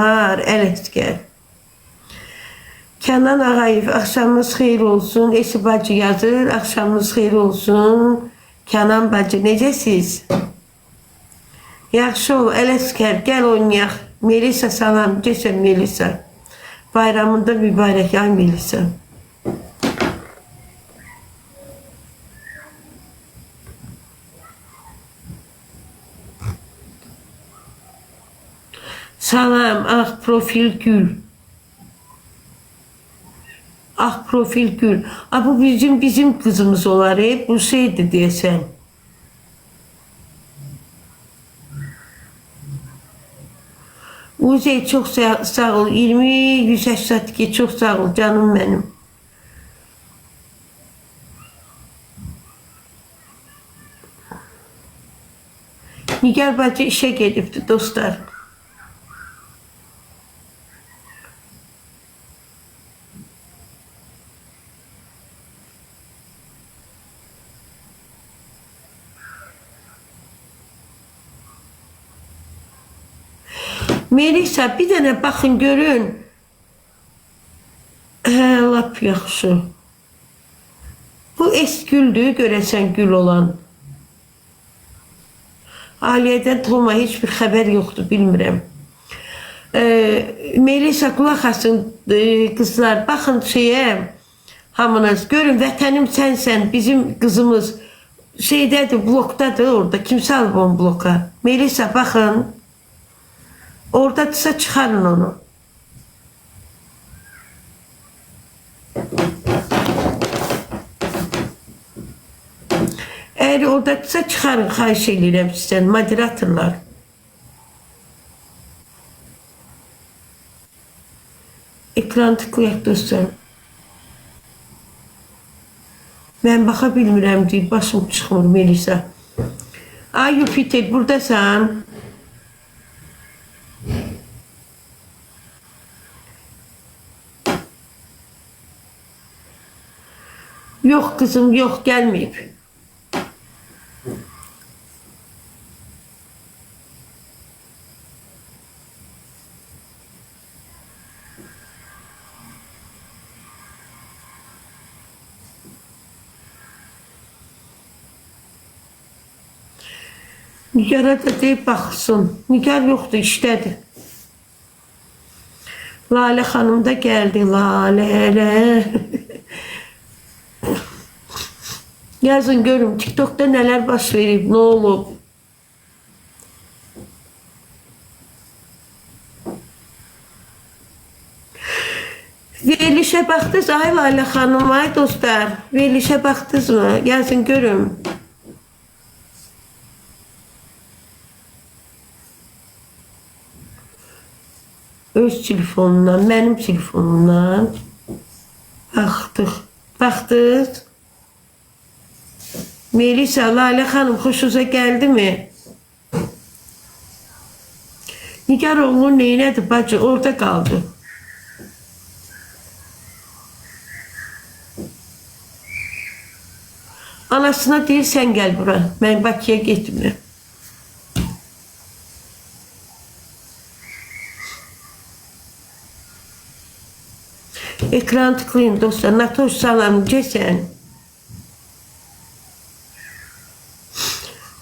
Ələsgər. Kənan Ağayev, axşamınız xeyir olsun. Eşi bacı yazır, axşamınız xeyir olsun. Kənan bacı, necəsiz? Yaxşı ol, Ələsgər, gəl oynayaq. Melisa salam, geçən Melisa. Bayramında mübarək ay Melisa. Salam, ah profil gül. Ah profil gül. Ah bu bizim kızımız olar. Bu şeydi diyesen. Uzey çok sağ ol. 20-182 çok sağ ol canım benim. Nigar bacı işe gedibdi dostlar. Melisa bir dənə baxın görün. Lap yaxşı. Bu esküldür görəsən gül olan. Aliyədən Toma heç bir xəbər yoxdur, bilmirəm. Melisa qulaq asın qızlar, baxın şeyə, hamınız görün, vətənim sənsən, bizim qızımız şeydədir, blokdadır orada, kim salıb onu bloka? Melisa baxın. Oradadırsa çıxarın onu. Eğer oradadırsa çıxarın, xahiş edirəm sizdən, moderatorlar. Ekran tıklayaq dostlar. Mən baxa bilmirəm deyib, başım çıxmır Melisa. Ay Jupiter, buradasan. Yok kızım, yok, gelmeyip. Nigar'a da deyib baxsın. Nigar yoxdur, işdədir. Lalə xanım da gəldi, Lalə. Yazın görün, TikTok'da neler baş verib, ne olub. Verilişe baxdınız, ay Lalə xanım, ay dostlar. Verilişe baxdınız mı? Yazın görün. Öz telefonundan, benim telefonumdan baxdınız. Melisa, Lalə xanım, xoşunuza gəldi mi? Nigar oğlun neynədir bacı? Orada qaldı. Anasına deyir, sən gəl bura. Mən Bakıya getmirəm. Ekran tıklayın dostlar. Natoş salam, geçən.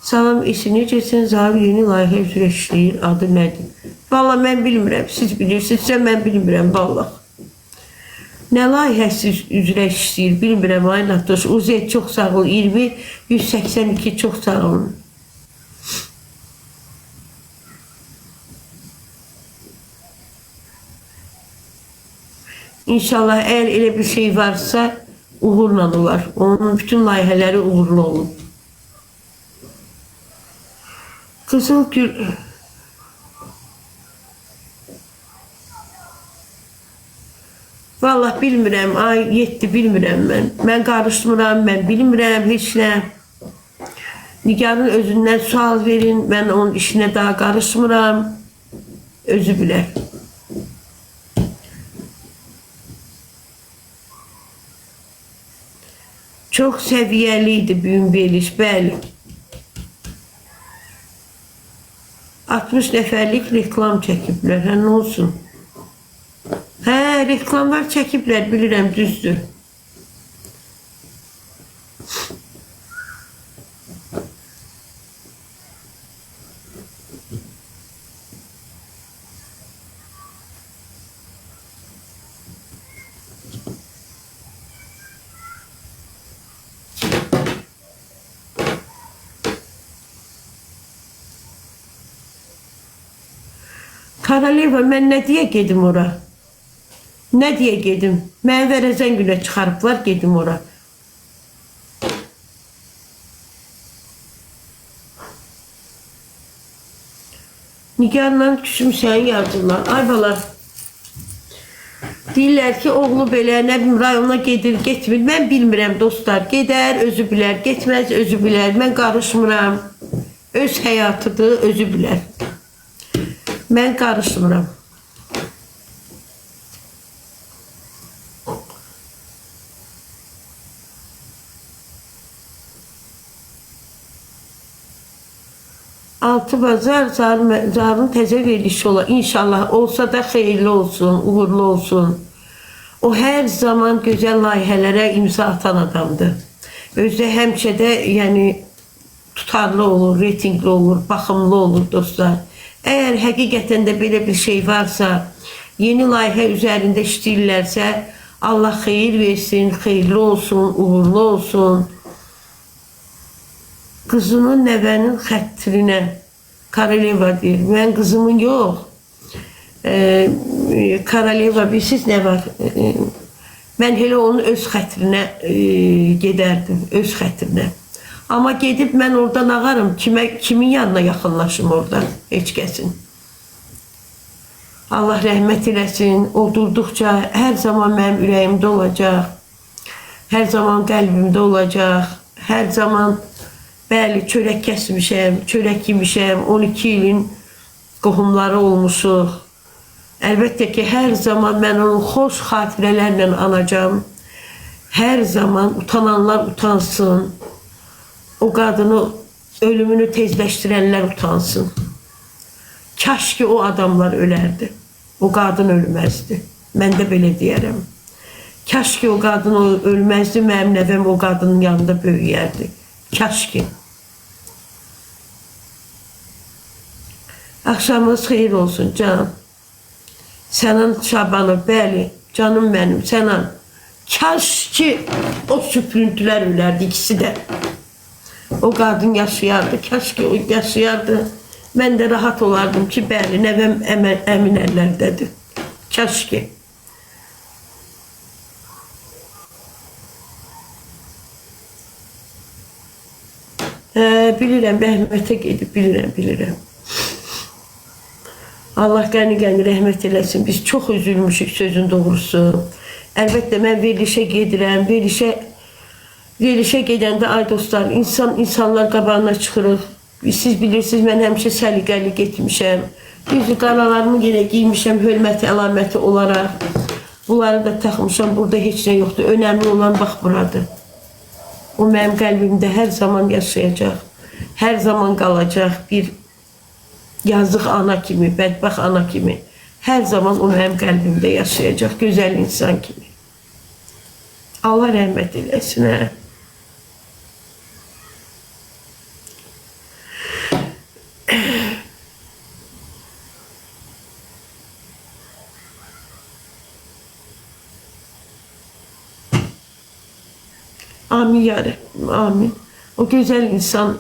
Salam, eşi necəsən? Zahir yeni layihə üzrə işləyir, adı nədir? Valla mən bilmirəm, siz bilirsinizsə mən bilmirəm, valla. Nə layihəsi üzrə işləyir, bilmirəm, ay Natoş. Uzet çox sağ ol, 20-182 çox sağ olun. İnşallah eğer elə bir şey varsa uğurla olar. Onun bütün layihələri uğurlu olur. Kızılgül vallahi bilmirəm, ay 7 bilmirəm mən. Mən qarışmıram, mən bilmirəm heç nə. Nigarın özündən sual verin, mən onun işinə daha qarışmıram. Özü bilər. Çok səviyyəliydi bugün veriliş, bəli. 60 nəfərlik reklam çəkiblər. Hə, nə olsun? Hə, reklamlar çəkiblər, bilirəm, düzdür. Karaleva, mən nə deyə gedim ora? Nə deyə gedim? Mən verəzən günə çıxarıblar, gedim ora. Nigarla küsmüsən yazırlar. Ay bala, deyirlər ki, oğlu belə, nə bilim, rayona gedir, getmir. Mən bilmirəm, dostlar. Gedər, özü bilər. Getməz, özü bilər. Mən qarışmıram. Öz həyatıdır, özü bilər. Mən qarışmıram. Altı bazar zarın təzə verilişi olar. İnşallah olsa da xeyirli olsun, uğurlu olsun. O hər zaman gözəl layihələrə imza atan adamdır. Özü həmişə də yəni tutarlı olur, reytingli olur, baxımlı olur dostlar. Əgər həqiqətən də belə bir şey varsa, yeni layihə üzərində işləyirlərsə, Allah xeyir versin, xeyirli olsun, uğurlu olsun. Qızının, nəvənin xətrinə Karaleva deyir. Mən qızımın yox. Karaleva bilsiz nə var? Mən elə onun öz xətrinə gedərdim, öz xətrinə. Amma gedib mən oradan ağarım, kimin yanına yaxınlaşım orada, heç kəsin. Allah rəhmət eləsin, o durduqca hər zaman mənim ürəyimdə olacaq, hər zaman qəlbimdə olacaq, hər zaman bəli, çörək kəsmişəm, çörək yemişəm, 12 ilin qohumları olmuşuq. Əlbəttə ki, hər zaman mən onu xoş xatirələrlə anacam, hər zaman utananlar utansın. O qadını, ölümünü tezləşdirənlər utansın. Kaş ki o adamlar ölərdi. O qadın ölməzdi. Mən də belə deyərəm. Kaş ki o qadın ölməzdi, mənim nəvəm o qadının yanında böyüyərdi. Kaş ki. Axşamınız xeyir olsun canım. Sənin Şabanı, bəli, canım mənim, sənin. Kaş ki o süprüntülər ölərdi, ikisi də. O qadın yaşayardı, kaş ki o yaşayardı. Mən də rahat olardım ki, bəli, nəvəm əmin əllərdədir. Kaş ki. Bilirəm, rəhmətə gedib, bilirəm. Allah qəni rəhmət eləsin. Biz çox üzülmüşük sözün doğrusu. Əlbəttə, mən verilişə gedirəm, verilişə gedəndə, ay dostlar, insanlar qabağına çıxırıq. Siz bilirsiniz, mən həmişə səliqəli getmişəm. Düzdür, qaralarımı yenə giymişəm, hörmət əlaməti olaraq. Bunları da taxmışam, burada heç nə yoxdur. Önəmli olan bax buradır. O mənim qəlbimdə hər zaman yaşayacaq, hər zaman qalacaq bir yazıq ana kimi, bədbəxt ana kimi. Hər zaman o mənim qəlbimdə yaşayacaq, gözəl insan kimi. Allah rəhmət eləsin, hə. Amin ya Rabbim, amin. O gözəl insan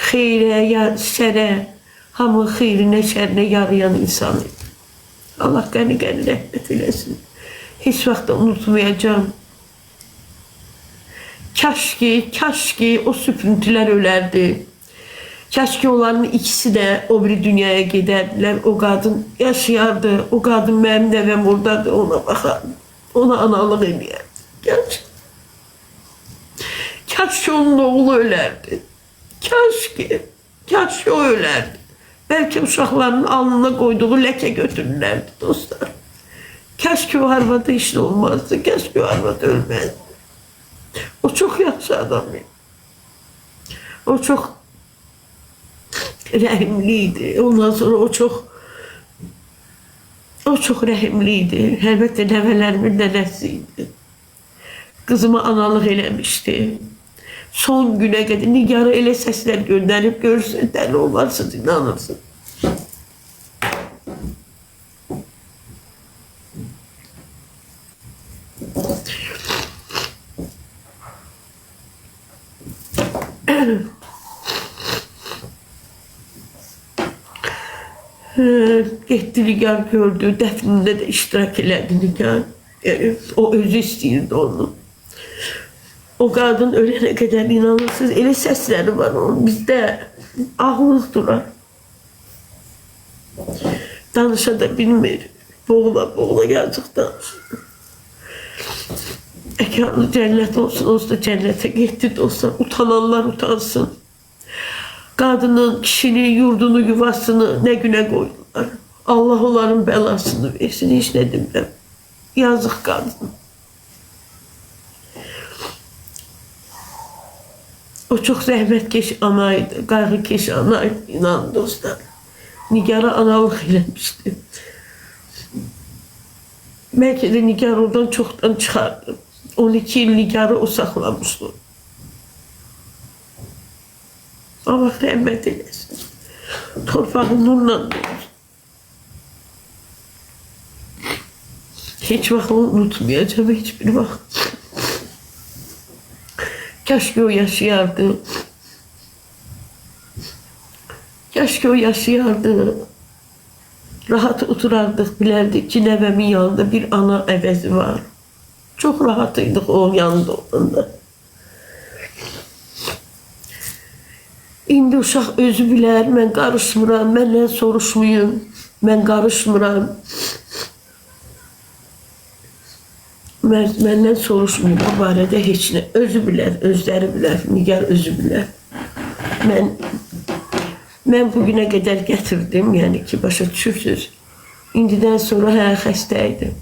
xeyrə, şərə, hamı xeyrinə, şərinə yarayan insan idi. Allah qəni rəhmət eləsin. Heç vaxt da unutmayacağım. Kaş ki o süprüntülər ölərdi. Kaş ki onların ikisi də o bir dünyaya gedərdilər. O qadın yaşayardı. O qadın mənim nəvəm oradadır, ona baxardı. Ona analıq eləyərdi. Kaş ki onun oğlu ölərdi. Kaş ki o ölərdi. Bəlkə uşaqlarının alnına qoyduğu ləkə götürürlərdi dostlar. Kaş ki o arvada işin olmazdı. Kaş ki o arvada ölməzdi. O çok yaxşı adam. O çok rəhimliydi. Ondan sonra o çok rəhimliydi. Əlbəttə nəvələrimin nənəsiydi. Qızıma analıq eləmişdi. Son günə qədər Nigar'a elə səslər göndərib görürsən, dəli olarsınız, inanırsınız. Getdi Nigar gördü, dəfnində də iştirak elədi Nigar. Yani, o özü istəyirdi onu. O qadın ölənə qədər inanırsınız, elə səsləri var onun. Bizdə ağlıq durar. Danışa da bilmir. Boğula yazıq danışır. Əkanlı cənnət olsun, olsun da cənnətə getdi dostlar. Utananlar utansın. Qadının, kişinin yurdunu, yuvasını nə günə qoydular. Allah onların bəlasını versin, heç nə demirəm. Yazıq qadın. O çox zəhmətkeş anaydı, qayğıkeş anaydı, inan dostlar. Nigar'a analıq eləmişdi. Bəlkə də Nigar oradan çoxdan çıxardı. 12 il Nigar'ı o saxlamışdı. Allah rəhmət eləsin. Torpağı nurla verir. Hiç vaxt onu unutmayacağım, hiçbir vaxt. Keşke o yaşayardı. Keşke o yaşayardı. Rahat oturardık, bilərdik ki, nəvəmin yanında bir ana əvəzi var. Çok rahatıydık onun yanında olanda. İndi uşaq özü bilər, mən qarışmıram, məndən soruşmayın, mən qarışmıram. Məndən soruşmayın bu barədə heç nə. Özü bilər, özləri bilər, Nigar özü bilər. Mən bugünə qədər gətirdim, yəni ki, başa düşürsünüz. İndidən sonra xəstə idim.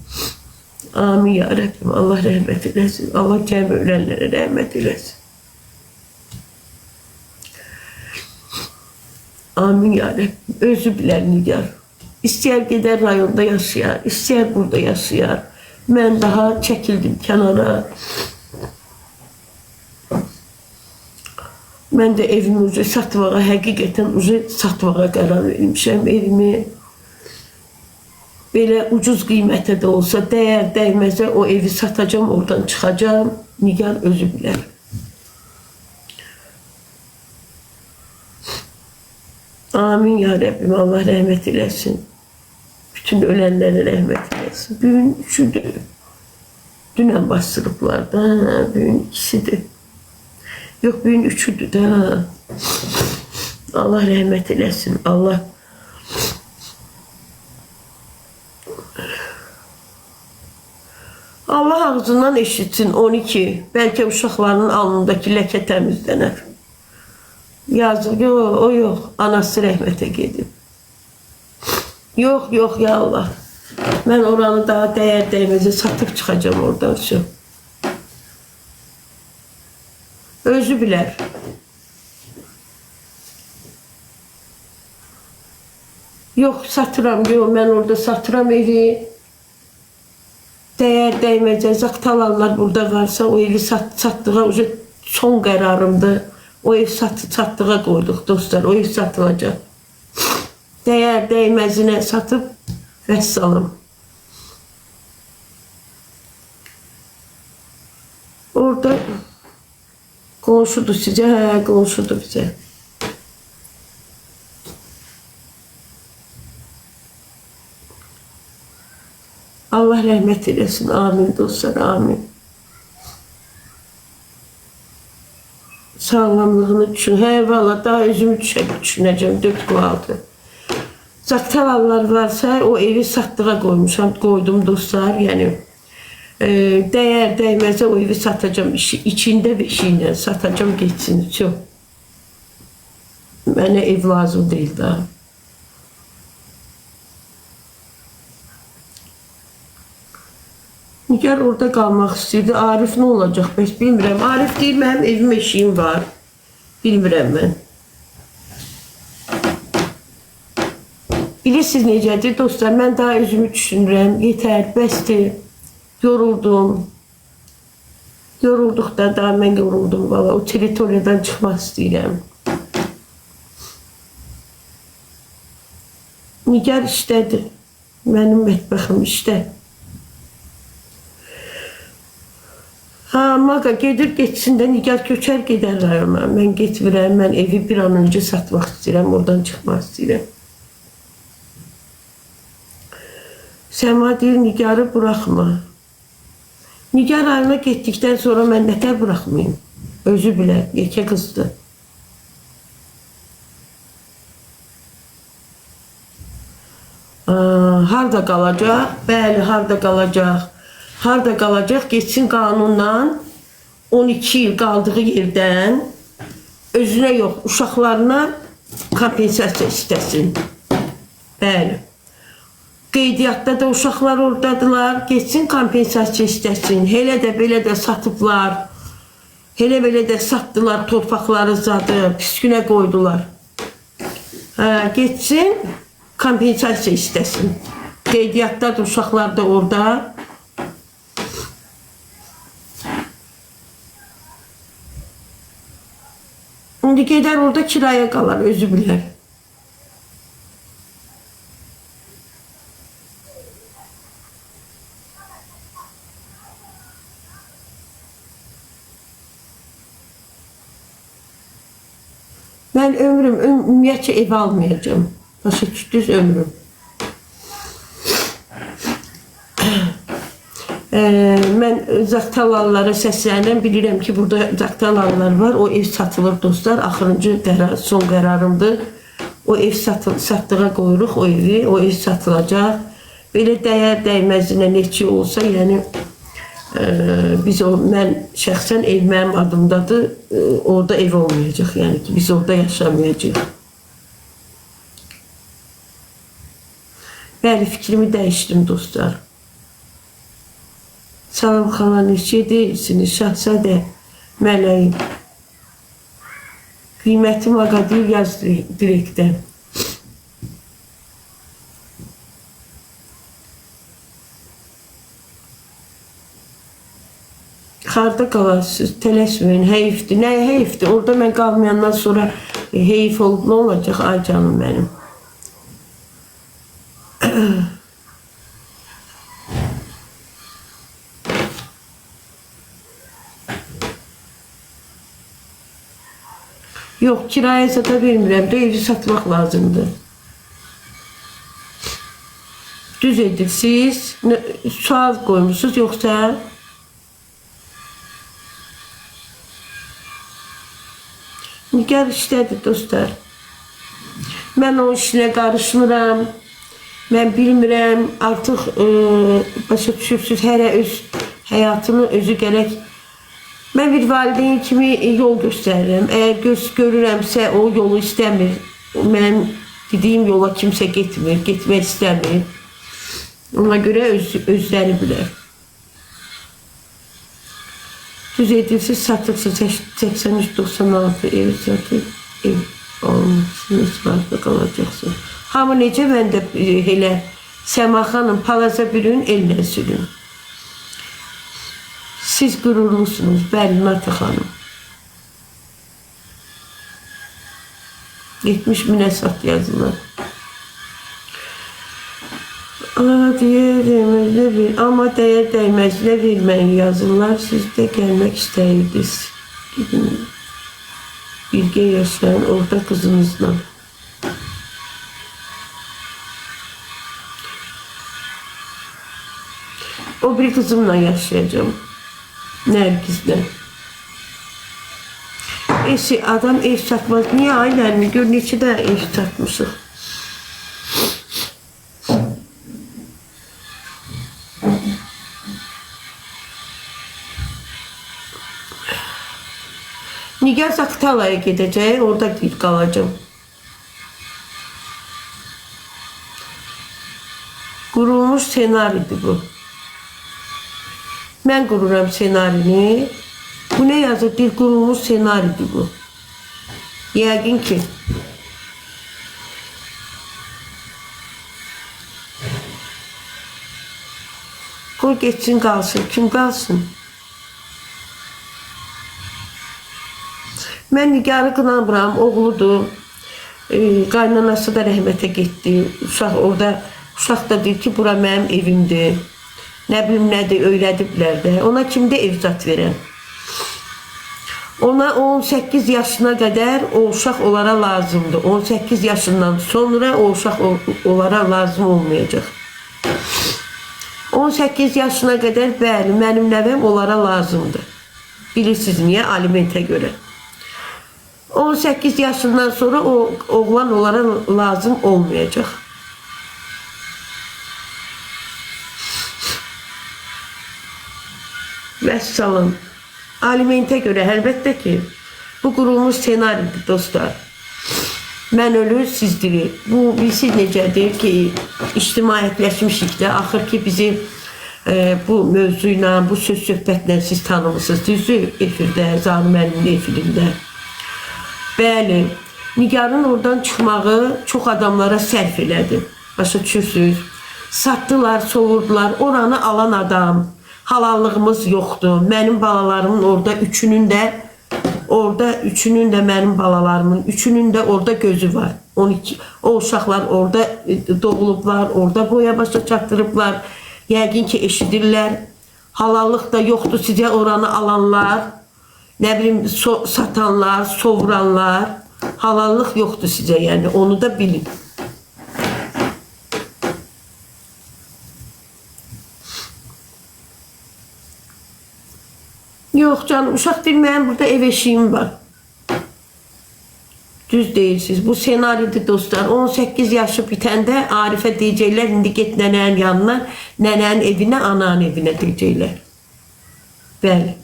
Amin ya Rabbim, Allah rəhmət eləsin, Allah cəmi ölənlərə rəhmət eləsin. Amin ya Rabbim, özü bilər Nigar. İstəyər gedər rayonda yaşayar, istəyər burada yaşayar. Mən daha çəkildim kənara. Mən də evimi ucu satmağa, həqiqətən ucu satmağa qərar vermişəm evimi. Belə ucuz qiymətə də olsa, dəyər dəyməzə o evi satacağım, oradan çıxacağım. Nigar özü bilər. Amin ya Rabbim, Allah rəhmət eləsin. Bütün ölənlərə rəhmət eləsin. Bugün üçüdür. Dünən bastırıblar da, bugün ikisidir. Yox, bugün üçüdür da. Allah rəhmət eləsin. Allah ağzından eşitsin 12. Bəlkə uşaqlarının alnındakı ləkə təmizlənər. Yazıq, o yox. Anası rəhmətə gedib. Yox, ya Allah. Mən oranı daha dəyər dəyməzə satıb çıxacağım oradan şu. Özü bilər. Yox, satıram, yox, mən orada satıram evi. Dəyər dəyməcə, zaqtalanlar burada varsa o evi satdığa son qərarımdır. O ev satdığa qoyduq dostlar, o ev satılacaq. Dəyər dəyməzinə satıb vəssalam. Orada qonşudur sizə, qonşudur bizə. Allah rəhmət eləsin, amin dostlar, amin. Sağlamlığını düşün. Valla daha özümü düşünəcəm, 4 qaldı. Zaqtalanlar varsa o evi satdığa qoydum dostlar. Yəni dəyər dəyməzə o evi satacağım, içində beşiyle satacağım, geçsin. Çox. Mənə ev lazım deyil daha. Nigar orada qalmaq istəyirdi. Arif nə olacaq? Bəs bilmirəm. Arif deyir, mənim evim eşiyim var. Bilmirəm mən. Bilirsiniz necədir dostlar? Mən daha özümü düşünürəm. Yetər, bəsdir. Yoruldum. Yorulduqda daha mən yoruldum valla. O teritoriyadan çıxmaq istəyirəm. Nigar işdədir. Mənim mətbəxim işdə. Ha, Maqa gedir geçsin də Nigar köçər gedər rayona. Mən getmirəm, mən evi bir an öncə satmaq istəyirəm, oradan çıxmaq istəyirəm. Səma deyir, Nigarı buraxma. Nigar rayona getdikdən sonra mən nətər buraxmayayım? Özü bilər, yekə qızdır. Harda qalacaq? Bəli, harda qalacaq? Harda qalacaq? Geçsin qanunla 12 il qaldığı yerdən özünə yox, uşaqlarına kompensasiya istəsin. Bəli. Qeydiyyatda da uşaqlar oradadılar. Geçsin kompensasiya istəsin. Elə də belə də satıblar. Elə belə də satdılar torpaqları zadı. Pis günə qoydular. Geçsin kompensasiya istəsin. Qeydiyyatda da uşaqlar da orada. İndi gedər orada kiraya qalar, özü bilər. Mən ömrüm, ümumiyyətcə ev almayacağım. Başa düşdünüz ömrüm. Mən Zaqtalallara səslənirəm. Bilirəm ki, burada Zaqtalallar var. O ev satılır dostlar. Axırıncı qərar, son qərarımdır. O ev satdığa qoyuruq o evi. O ev satılacaq. Belə dəyər dəyməzinə neçə olsa, yəni mən şəxsən ev mənim adımdadır. Orada ev olmayacaq. Yəni ki, biz orada yaşamayacağıq. Bəli, fikrimi dəyişdim dostlar. Salam xala, necə deyirsiniz? Şahzadə mələyim. Qiymətim Aqadir yaz direktdən. Harda qalarsınız? Tələsməyin, heyifdir. Nəyə heyifdir? Orada mən qalmayandan sonra heyif olub nə olacaq? Ay canım mənim. Yox, kiraya sata vermirəm də, evi satmaq lazımdır. Düz edirsiniz, sual qoymuşsunuz, yoxsa? Nigar işlədir dostlar. Mən o işinə qarışmıram. Mən bilmirəm, artıq başa düşürsünüz, hərə öz həyatını özü gərək. Mən bir valideyn kimi yol göstərirəm. Əgər görürəmsə o yolu istəmir, mənim dediyim yola kimsə getmir, getmək istəmir. Ona görə özləri bilər. Düz edirsiniz, satırsınız, 83-96 ev satır, ev olmuşsunuz, vardı qalacaqsınız. Hamı necə mən də elə Səma xanım, palaza bürün, elinə sürün. Siz qürurlusunuz, bəli, Mata xanım. 70 minə sat yazılar. Amma dəyər dəyməzinə verməyin yazılar. Siz də gəlmək istəyirdiniz. Gidin, birgə yaşayın orada qızınızla. O bir qızımla yaşayacağım. Nərgizlə. Adam ev satmaz. Niyə ailəni gör, neçə də ev satmışıq. Nigar Zaqtalaya gedəcək, orada qalacağım. Qurulmuş senaridir bu. Mən qururam senarini. Bu ne yazır? Bir qurulmuş senaridir bu. Yəqin ki. Qoy geçsin qalsın. Kim qalsın? Mən Nigarı qınamıram. Oğludur. Qaynanası da rəhmətə getdi. Uşaq da deyir ki, bura mənim evimdir. Nə bilim nədir, öyrədiblər də. Ona kimdə ev zat verən? Ona 18 yaşına qədər o uşaq onlara lazımdır. 18 yaşından sonra o uşaq onlara lazım olmayacaq. 18 yaşına qədər bəli, mənim nəvəm onlara lazımdır. Bilirsiniz niyə? Alimentə görə. 18 yaşından sonra o oğlan onlara lazım olmayacaq. Vəssalam. Alimentə görə əlbəttə ki, bu qurulmuş senaridir dostlar. Mən ölür, siz diri. Bu bilsiz necədir ki, ictimaiyyətləşmişik də. Axır ki bizi bu mövzuyla, bu söz söhbətlə siz tanımısınız. Düzdür efirdə, Zaur müəllimin efirində. Bəli, Nigarın oradan çıxmağı çox adamlara sərf elədi. Başa düşürsünüz. Satdılar, sovurdular. Oranı alan adam. Halallığımız yoxdur. Mənim balalarımın orada üçünün də mənim balalarımın üçünün də orada gözü var. 12 o uşaqlar orada doğulublar, orada boya başa çatdırıblar. Yəqin ki eşidirlər. Halallıq da yoxdur sizə oranı alanlar. Nə bilim satanlar, sovuranlar. Halallıq yoxdur sizə, yəni onu da bilin. Yox canım, uşaq deyil, mənim burada ev eşiyim var. Düz deyirsiniz. Bu senaridir dostlar. 18 yaşı bitəndə Arifə deyəcəklər, indi get nənənin yanına, nənənin evinə, ananın evinə deyəcəklər. Bəli.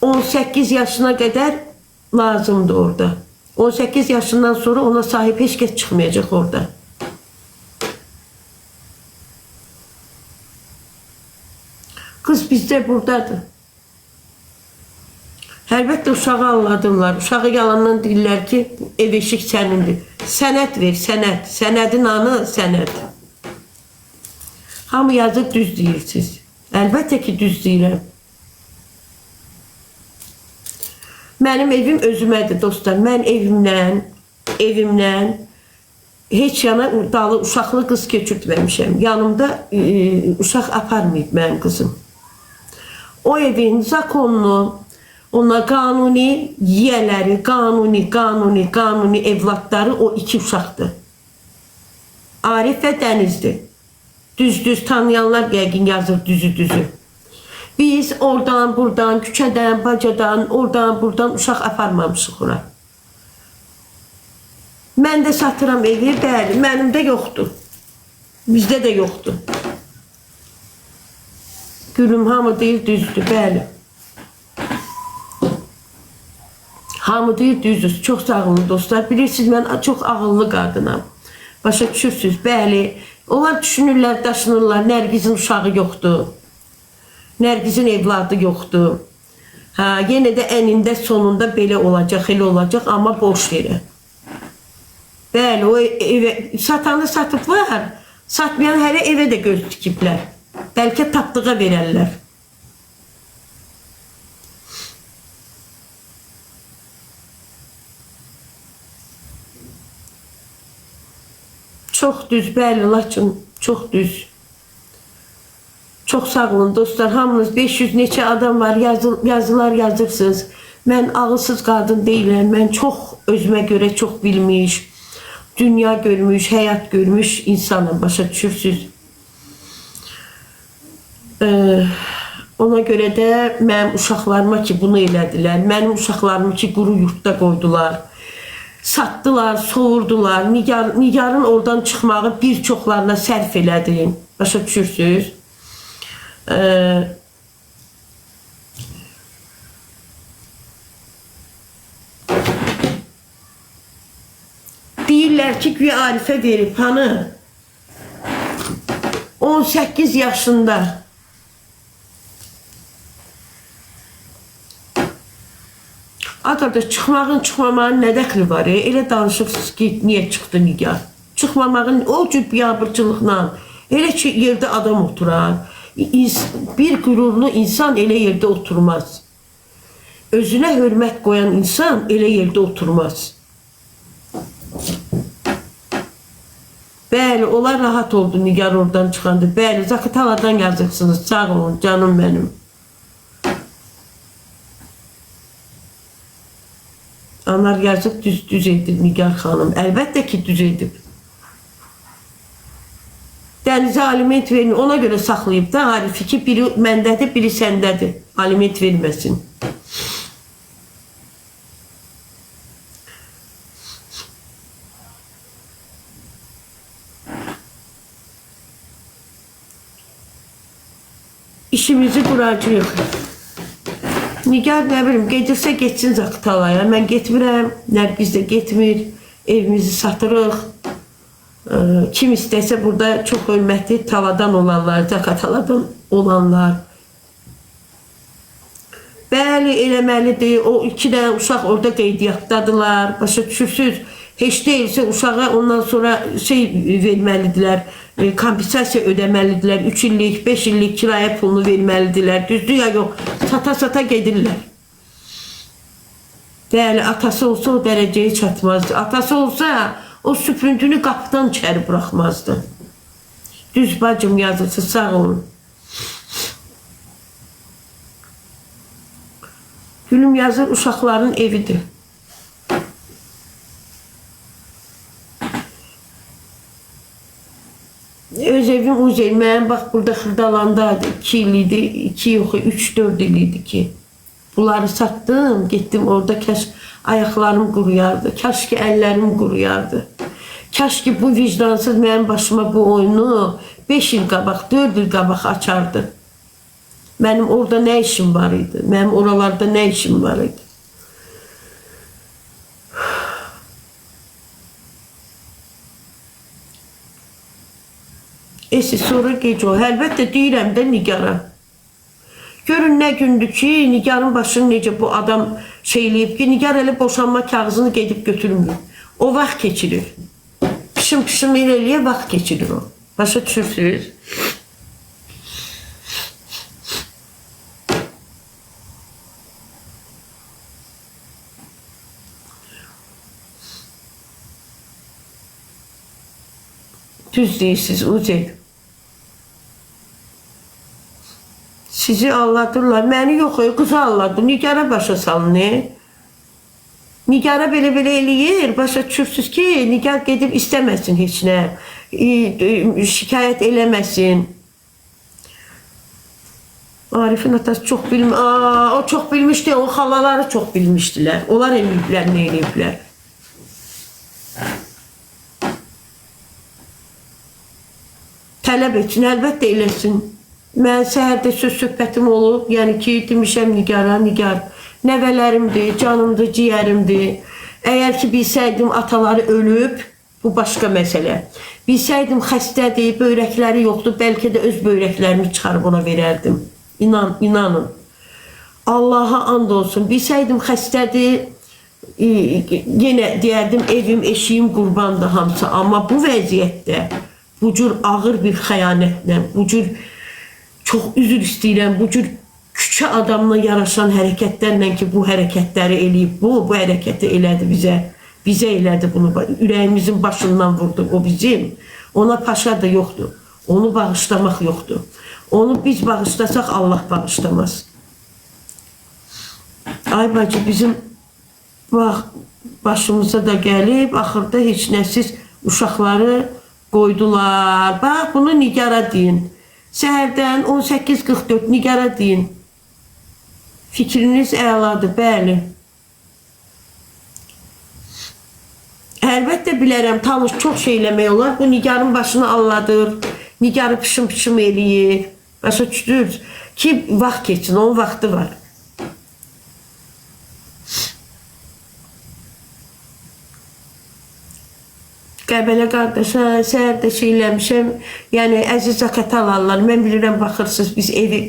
18 yaşına qədər lazımdır orada. 18 yaşından sonra ona sahip heç kəs çıxmayacaq orada. Kız bizdə buradadır. Əlbəttə uşağı anladılar. Uşağı yalandan deyirlər ki, ev eşik sənindir. Sənət ver, sənət. Sənədin anı sənət. Hamı yazıb düz deyirsiniz. Əlbəttə ki, düz deyirəm. Mənim evim özümədir dostlar. Mən evimdən heç yana dalı uşaqlı qız keçirtməmişəm. Yanımda uşaq aparmayıb mənim qızım. O evin zakonlu, ona qanuni yiyələri, qanuni evlatları o iki uşaqdır. Arif və Dənizdir. Düz tanıyanlar yəqin yazır düzü. Biz oradan, buradan, küçədən, bacadan, oradan, buradan uşaq aparmamışıq ora. Mən də satıram evi, bəli, mənim də yoxdur. Bizdə də yoxdur. Gülüm, hamı deyir düzdür, bəli. Hamı deyir düzdür, çox sağ olun dostlar. Bilirsiniz, mən çox ağıllı qadınam. Başa düşürsünüz, bəli. Onlar düşünürlər, daşınırlar, Nərgizin uşağı yoxdur. Nərgizin evladı yoxdur. Yenə də ənində sonunda belə olacaq, elə olacaq, amma boş yerə. Bəli, o evə, satanı satıblar, satmayan hələ evə də göz tikiblər. Bəlkə tapdığa verərlər. Çox düz, bəli, lakin çox düz. Çox sağ olun dostlar, hamınız 500 neçə adam var, yazılar yazırsınız. Mən ağılsız qadın deyiləm, mən çox özümə görə çox bilmiş, dünya görmüş, həyat görmüş insanım, başa düşürsünüz. Ona görə də mənim uşaqlarıma ki bunu elədilər, mənim uşaqlarımı ki quru yurtda qoydular, satdılar, soğurdular, Nigarın oradan çıxmağı bir çoxlarına sərf elədi, başa düşürsünüz. Deyirlər ki, güya Arifə verib, hanı? 18 yaşında. Adada çıxmamağın nə dəxli var? Elə danışırsınız ki, niyə çıxdı Nigar? Çıxmamağın o cür biabırçılıqla, elə ki, yerdə adam oturar. Bir qürurlu insan elə yerdə oturmaz. Özünə hörmət qoyan insan elə yerdə oturmaz. Bəli, onlar rahat oldu Nigar oradan çıxandı. Bəli, Zaqataladan yazırsınız. Sağ olun, canım mənim. Onlar yazıb düz edib Nigar xanım. Əlbəttə ki, düz edib. Dənizə aliment verin, ona görə saxlayıb da Arifi ki, biri məndədir, biri səndədir. Aliment verməsin. İşimizi quracağıq. Nigar nə bilim, gedirsə getsin Zaqatalaya. Mən getmirəm, Nərgiz də getmir. Evimizi satırıq. Kim istəsə burada çox hörmətli Taladan olanlar, Zaqataladan olanlar. Bəli, eləməlidir. O 2 dənə uşaq orada qeydiyyatdadılar. Başa düşürsünüz. Heç deyilsə uşağa ondan sonra verməlidirlər. Kompensasiya ödəməlidirlər. 3 illik, 5 illik kirayə pulunu verməlidirlər. Düzdür ya yox. Sata gedirlər. Bəli, atası olsa o dərəcəyə çatmazdı. Atası olsa o süprüntünü qapıdan içəri buraxmazdı. Düz bacım yazısı, sağ olun. Gülüm yazır, uşaqların evidir. Öz evim Ucey. Mənim bax burada Xırdalandaydı. 2 il idi, 2 yox, 3-4 il idi ki. Bunları satdım, getdim orada kaş ayaqlarım quruyardı. Kaş ki əllərim quruyardı. Kaş ki bu vicdansız mənim başıma bu oyunu 5 il qabaq, 4 il qabaq açardı. Mənim orada nə işim var idi? Mənim oralarda nə işim var idi? Sonra gec o. Əlbəttə deyirəm də Nigara. Görün nə gündür ki, Nigarın başını necə bu adam şeyləyib ki, Nigar elə boşanma kağızını gedib götürmür. O vaxt keçirir. Pışım eləyə vaxt keçirir o. Başa düşürsünüz? Düz deyirsiniz Ucey. Sizi alladırlar. Məni yox, qızı alladı. Nigara başa salın. Nigara belə eləyir. Başa düşürsünüz ki, Nigar gedib istəməsin heç nə. Şikayət eləməsin. Arifin atası çox bilmiş. O çox bilmişdi. O xalaları çox bilmişdilər. Onlar eləyiblər, nə eləyiblər. Tələb etsin, əlbəttə eləsin. Mən səhərdə söhbətim olub, yəni ki, demişəm Nigara, Nigar, nəvələrimdir, canımdır, ciyərimdir. Əgər ki, bilsəydim ataları ölüb, bu başqa məsələ. Bilsəydim xəstədir, böyrəkləri yoxdur, bəlkə də öz böyrəklərimi çıxarıb ona verərdim. İnanın. Allaha and olsun. Bilsəydim xəstədir, yenə deyərdim, evim, eşiyim qurbandır hamısı. Amma bu vəziyyətdə, bu cür ağır bir xəyanətlə, bu cür çox üzr istəyirəm, bu cür küçə adamla yaraşan hərəkətlərlə ki, bu hərəkətləri eləyib, bu hərəkəti elədi bizə elədi bunu, ürəyimizin başından vurdu o bizim. Ona paşa da yoxdur, onu bağışlamaq yoxdur. Onu biz bağışlasaq Allah bağışlamaz. Ay bacı, bizim başımıza da gəlib, axırda heç nəsiz uşaqları qoydular. Bax, bunu Nigara deyin. Səhərdən 18:44 Nigara deyin. Fikriniz əladır, bəli. Əlbəttə bilərəm, tanış çox şey eləmək olar. Bu Nigarın başını alladır. Nigarı pışım eləyir. Başa düşdünüz ki, vaxt keçsin, onun vaxtı var. Qəbələ qardaş, səhər də şey eləmişəm. Yəni əziz zakat alarlar. Mən bilirəm, baxırsınız, biz evi,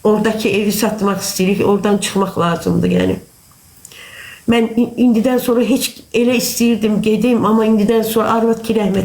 oradakı evi satmaq istəyirik. Oradan çıxmaq lazımdır, yəni. Mən indidən sonra heç elə istəyirdim gedim, amma indidən sonra arvad ki, rəhmət